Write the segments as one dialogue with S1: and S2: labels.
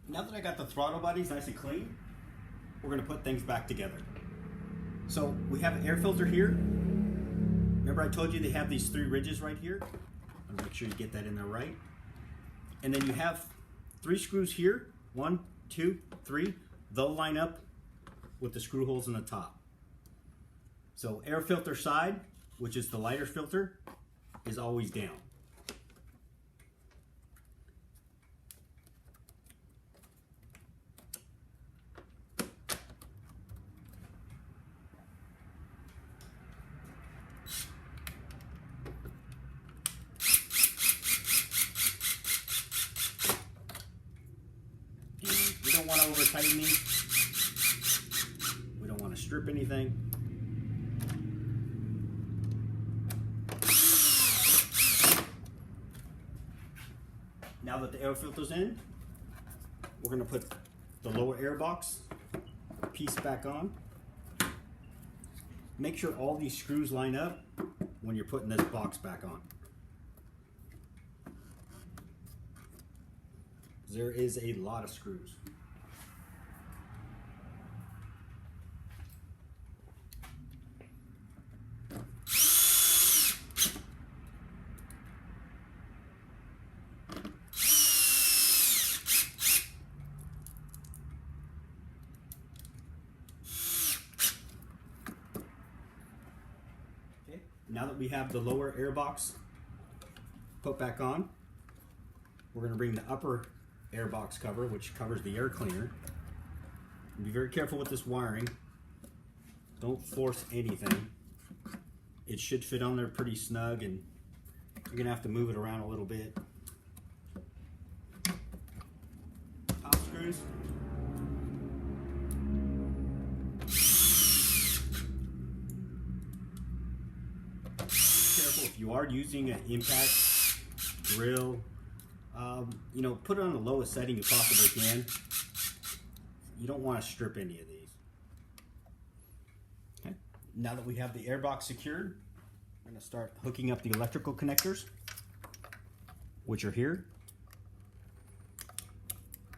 S1: Now that I got the throttle bodies nice and clean, we're going to put things back together. So we have an air filter here. Remember I told you they have these 3 ridges right here? I'll make sure you get that in there right. And then you have 3 screws here. 1, 2, 3. They'll line up with the screw holes in the top. So air filter side, which is the lighter filter, is always down. We don't want to over tighten these. We don't want to strip anything. Now that the air filter's in, we're going to put the lower air box piece back on. Make sure all these screws line up when you're putting this box back on. There is a lot of screws. Okay, now that we have the lower air box put back on, we're going to bring the upper air box cover, which covers the air cleaner. And be very careful with this wiring. Don't force anything. It should fit on there pretty snug, and you're gonna have to move it around a little bit. Top screws. Careful if you are using an impact drill. You know, put it on the lowest setting you possibly can. You don't want to strip any of these. Okay. Now that we have the airbox secured, we're going to start hooking up the electrical connectors, which are here.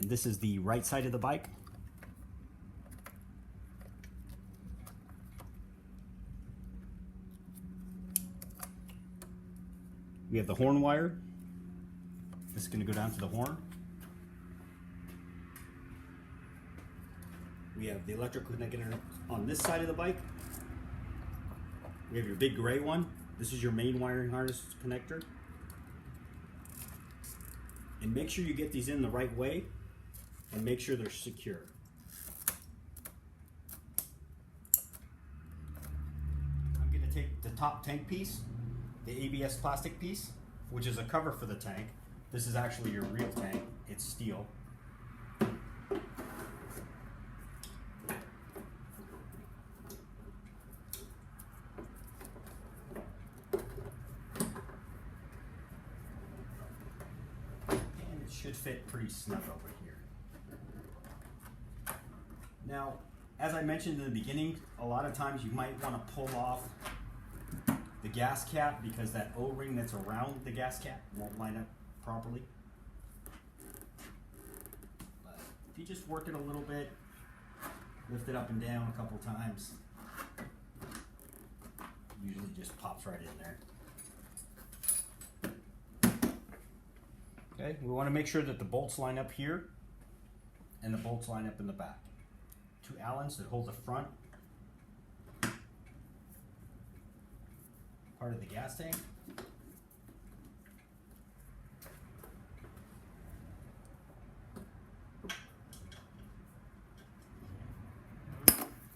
S1: And this is the right side of the bike. We have the horn wire. This is going to go down to the horn. We have the electrical connector on this side of the bike. We have your big gray one. This is your main wiring harness connector. And make sure you get these in the right way and make sure they're secure. I'm going to take the top tank piece, the ABS plastic piece, which is a cover for the tank. This is actually your real tank. It's steel. And it should fit pretty snug over here. Now, as I mentioned in the beginning, a lot of times you might want to pull off the gas cap because that O-ring that's around the gas cap won't line up properly. But if you just work it a little bit, lift it up and down a couple times, usually just pops right in there. Okay, we want to make sure that the bolts line up here and the bolts line up in the back. 2 Allens that hold the front part of the gas tank.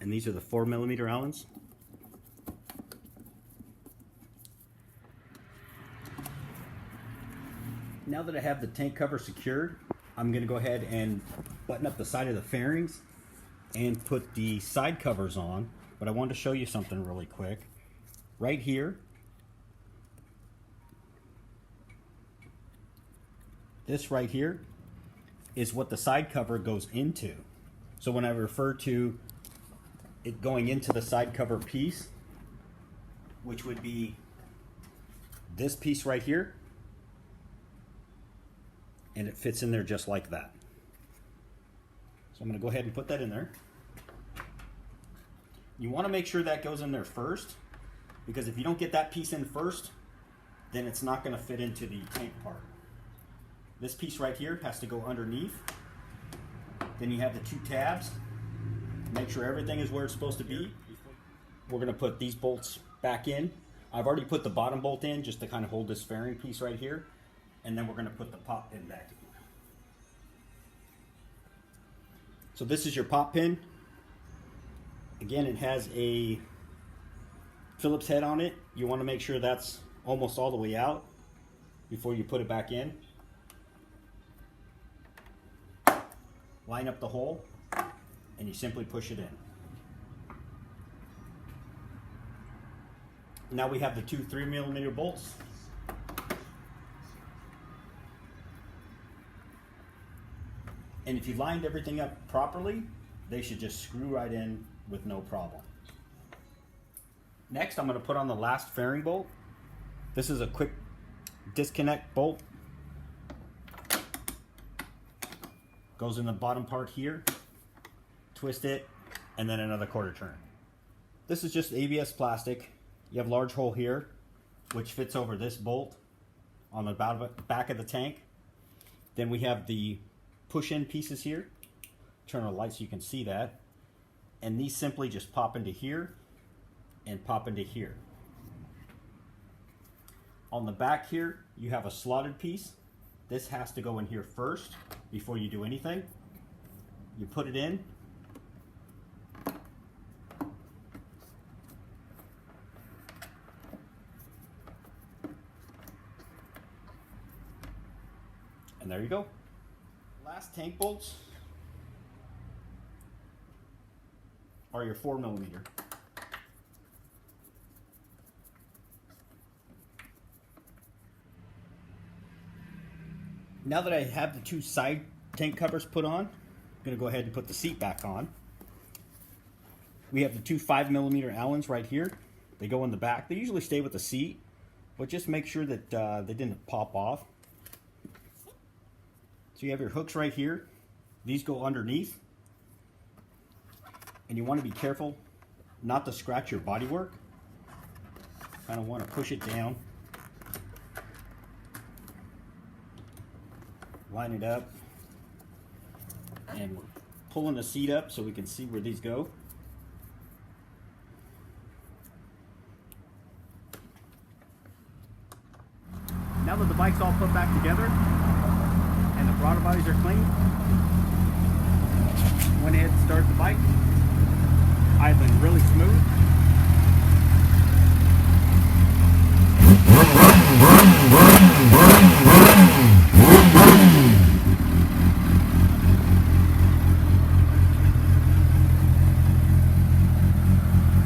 S1: And these are the 4mm Allens. Now that I have the tank cover secured, I'm going to go ahead and button up the side of the fairings and put the side covers on. But I wanted to show you something really quick. Right here, this right here is what the side cover goes into. So when I refer to it going into the side cover piece, which would be this piece right here, and it fits in there just like that. So I'm going to go ahead and put that in there. You want to make sure that goes in there first, because if you don't get that piece in first, then it's not going to fit into the tank part. This piece right here has to go underneath. Then you have the two tabs. Make sure everything is where it's supposed to be. We're going to put these bolts back in. I've already put the bottom bolt in just to kind of hold this fairing piece right here. And then we're going to put the pop pin back in. So this is your pop pin. Again, it has a Phillips head on it. You want to make sure that's almost all the way out before you put it back in. Line up the hole and you simply push it in. Now we have the two 3mm bolts. And if you lined everything up properly, they should just screw right in with no problem. Next, I'm going to put on the last fairing bolt. This is a quick disconnect bolt. Goes in the bottom part here, twist it, and then another quarter turn. This is just ABS plastic. You have a large hole here, which fits over this bolt on the back of the tank. Then we have the push-in pieces here. Turn on the light so you can see that. And these simply just pop into here and pop into here. On the back here, you have a slotted piece. This has to go in here first before you do anything. You put it in. And there you go. Last tank bolts are your 4mm. Now that I have the two side tank covers put on, I'm going to go ahead and put the seat back on. We have the two 5mm Allens right here. They go in the back. They usually stay with the seat, but just make sure that they didn't pop off. So you have your hooks right here. These go underneath. And you want to be careful not to scratch your bodywork. Kind of want to push it down. Line it up. And we're pulling the seat up so we can see where these go. Now that the bike's all put back together and the throttle bodies are clean, went ahead and started the bike. Idling really smooth.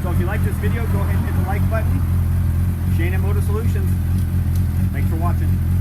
S1: So if you like this video, go ahead and hit the like button. Shane at Motor Solutions. Thanks for watching.